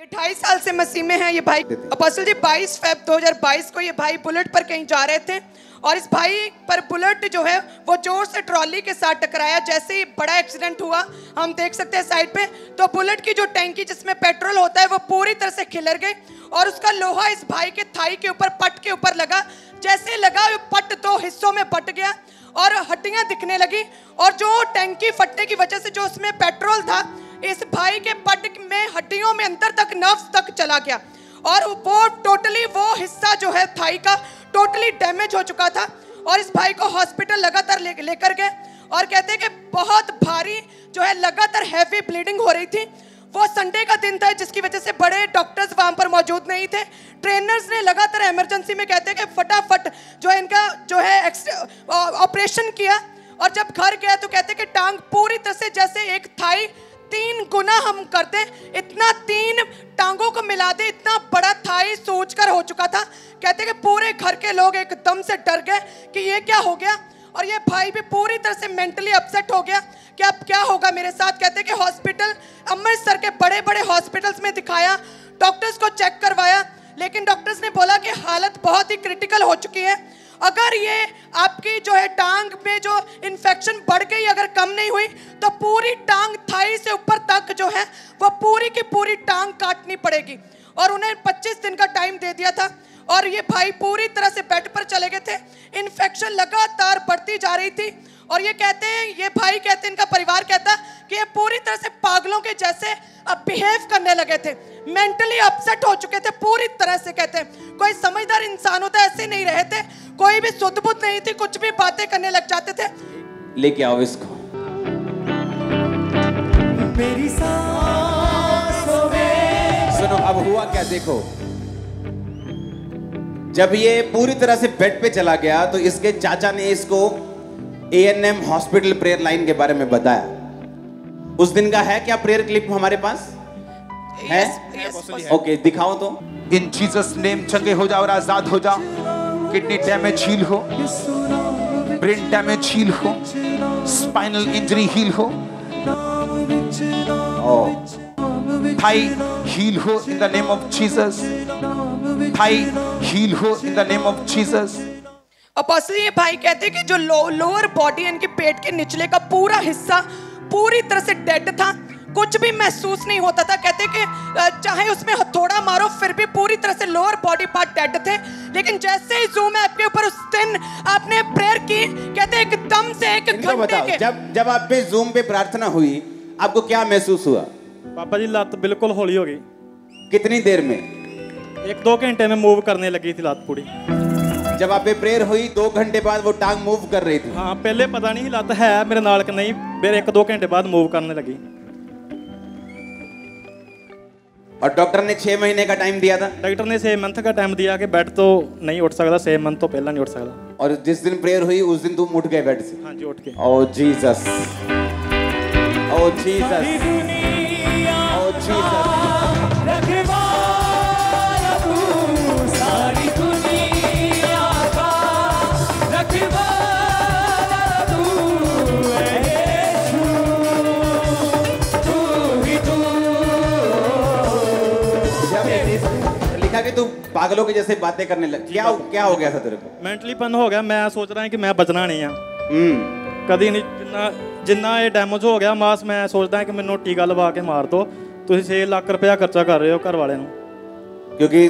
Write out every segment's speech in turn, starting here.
2.5 साल से मसीह में है ये भाई। अपोस्टल जी 22 फ़रवरी 2022 को ये भाई बुलेट पर कहीं जा रहे थे और इस भाई पर बुलेट जो है वो जोर से ट्रॉली के साथ टकराया। जैसे ही बड़ा एक्सीडेंट हुआ, हम देख सकते हैं साइड पे, तो बुलेट की जो टैंकी जिसमें पेट्रोल होता है वो पूरी तरह से खिलर गई और उसका लोहा इस भाई के थाई के ऊपर, पट के ऊपर लगा। जैसे लगा वो पट 2 हिस्सों में बट गया और हड्डियां दिखने लगी और जो टैंकी फटने की वजह से जो उसमें पेट्रोल था, इस भाई के पट में हड्डियों में अंदर तक, नर्व्स तक चला गया और वो टोटली वो हिस्सा जो है थाई का टोटली डैमेज हो चुका था। और इस भाई को हॉस्पिटल लगातार लेकर गए और कहते हैं कि बहुत भारी जो है लगातार हैवी ब्लीडिंग हो रही थी। वो संडे का दिन था जिसकी वजह से बड़े डॉक्टर्स वहां पर मौजूद नहीं थे। ट्रेनर्स ने लगातार इमरजेंसी में कहते हैं कि फटाफट जो है इनका जो है ऑपरेशन किया और जब घर गया तो कहते हैं कि टांग पूरी तरह से जैसे एक थाई 3 गुना हम करते, इतना 3 टांगों को मिला दे, इतना बड़ा थाई सूज कर हो चुका था। कहते हैं कि पूरे घर के लोग एकदम से डर गए कि ये क्या हो गया और ये भाई भी पूरी तरह से मेंटली अपसेट हो गया कि अब क्या होगा मेरे साथ। कहते हैं कि हॉस्पिटल, अमृतसर के बड़े बड़े हॉस्पिटल्स में दिखाया, डॉक्टर्स को चेक करवाया, लेकिन डॉक्टर्स ने बोला कि हालत बहुत ही क्रिटिकल हो चुकी है। अगर ये आपकी जो है टांग में जो इन्फेक्शन बढ़ गई, अगर कम नहीं हुई, तो पूरी टांग थाई से ऊपर तक जो है वो पूरी की पूरी टांग काटनी पड़ेगी। और उन्हें 25 दिन का टाइम दे दिया था और ये भाई पूरी तरह से बेड पर चले गए थे। इन्फेक्शन लगातार बढ़ती जा रही थी और ये कहते हैं, ये भाई कहते हैं, इनका परिवार कहता कि ये पूरी तरह से पागलों के जैसे अब बिहेव करने लगे थे, मेंटली अपसेट हो चुके थे पूरी तरह से। कहते हैं कोई समझदार इंसान होता ऐसे नहीं रहे थे, कोई भी सुध बुध नहीं थी, कुछ भी बातें करने लग जाते थे। लेके आओ इसको। मेरी सांसों में सुनो अब हुआ क्या, देखो जब ये पूरी तरह से बेड पे चला गया तो इसके चाचा ने इसको A&M हॉस्पिटल प्रेयर लाइन के बारे में बताया। उस दिन का है क्या प्रेयर क्लिप हमारे पास है? ओके दिखाओ तो। इन जीसस नेम चंगे हो जाओ और आजाद हो जाओ। किडनी डैमेज हील हो, ब्रेन डैमेज हील हो, स्पाइनल इंजरी हील हो, थाई हील हो in the name of Jesus. Thigh heal हो in the name of Jesus. Apostle ये भाई कहते हैं कि जो लोअर बॉडी, इनके पेट के निचले का पूरा हिस्सा पूरी तरह से डेड था, कुछ भी महसूस नहीं होता था। कहते हैं कि चाहे उसमें हथौड़ा मारो फिर भी पूरी तरह से लोअर बॉडी पार्ट डेड थे। लेकिन जैसे ही जूम ऐप के ऊपर उस दिन आपने प्रेयर की, कहते हैं एकदम से एक घंटे के जब आप पे जूम पे प्रार्थना हुई आपको क्या महसूस हुआ? पापा जी लत बिल्कुल हौली हो गई। कितनी देर में? 1-2 घंटे में मूव करने लगी थी लत पूरी। जब आप पे प्रेयर हुई 2 घंटे बाद वो टांग मूव कर रही थी? हाँ, पहले पता नहीं लत है मेरे नाल कि नहीं, फिर 1-2 घंटे बाद मूव करने लगी। और डॉक्टर ने 6 महीने का टाइम दिया था? डॉक्टर ने 6 मंथ का टाइम दिया कि बेड तो नहीं उठ सकता, 6 मंथ तो पहला नहीं उठ सकता। और जिस दिन प्रेयर हुई उस दिन तुम उठ गए बेड से? हाँ जी, उठ के। ओह जीसस, ओह जीसस, ओह जीसस। लिखा कि तू पागलों के जैसे बातें करने लग, क्या हो गया था तेरे को? मेंटली पन हो गया। मैं सोच रहा हूं कि मैं बचना नहीं है कदी नहीं। जिन्ना ये डैमेज हो गया मास, मैं सोचदा कि मैनू टीका लवा के मार दो। तुम 6 लाख रुपया खर्चा कर रहे हो घर वाले ਨੂੰ, क्योंकि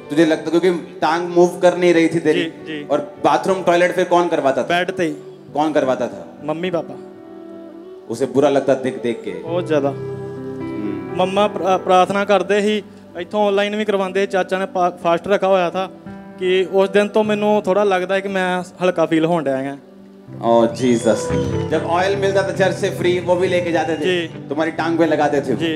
तुझे लगता, क्योंकि टांग मूव कर नहीं रही थी तेरी। जी। और बाथरूम टॉयलेट फिर कौन करवाता था? बेड पे। कौन करवाता था? Mummy papa. उसे बुरा लगता देख के? बहुत ज्यादा। मम्मा प्रार्थना करते ही, इथों ऑनलाइन भी करवाते। चाचा ने फास्ट रखा हुआ था कि उस दिन तो मैनू थोड़ा लगता है कि मैं हल्का फील होने डया है। ओह जीसस। जब ऑयल मिलता था चर्च से फ्री, वो भी लेके जाते थे? जी। तुम्हारी टांग पे लगाते थे? जी।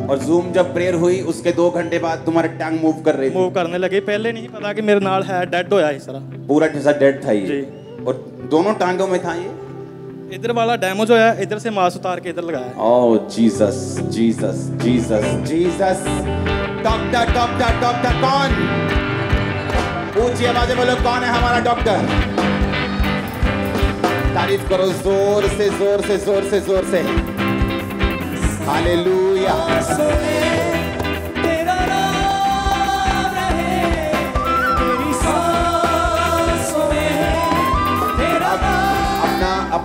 और जूम जब प्रेयर हुई उसके 2 घंटे बाद तुम्हारी टांग मूव कर रही थी? मूव करने लगी। पहले नहीं पता कि मेरे नाल है, डेड होया इस तरह। पूरा हिस्सा डेड था ये? जी। और दोनों टांगों में था ये? इधर वाला डैमेज होया, इधर से मांस उतार के इधर लगाया। Oh Jesus, Jesus, Jesus, Jesus. Doctor, doctor, doctor कौन? ऊंची आवाज में बोलो, कौन है हमारा डॉक्टर? तारीफ करो जोर से, जोर से, जोर से, जोर से। हालेलुया।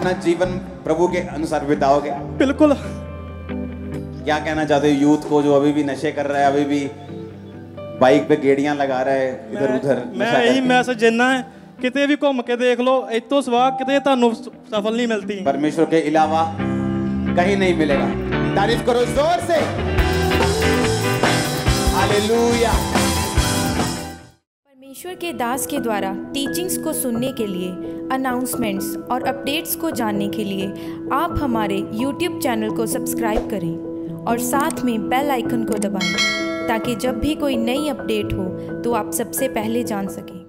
अपना जीवन प्रभु के अनुसार बिताओगे? बिल्कुल। क्या कहना चाहते हो यूथ को जो अभी भी नशे कर रहा है, अभी भी बाइक पे गेड़ियां लगा रहा है इधर उधर? मैं यही मैसेज देना है, किते भी घूम के देख लो, इतो सवा किते तानू सफल नहीं मिलती। परमेश्वर के अलावा कहीं नहीं मिलेगा। तारीफ करो जोर से, हालेलुया। परमेश्वर के दास के द्वारा टीचिंग्स को सुनने के लिए, अनाउंसमेंट्स और अपडेट्स को जानने के लिए आप हमारे YouTube चैनल को सब्सक्राइब करें और साथ में बेल आइकन को दबाएं, ताकि जब भी कोई नई अपडेट हो तो आप सबसे पहले जान सकें।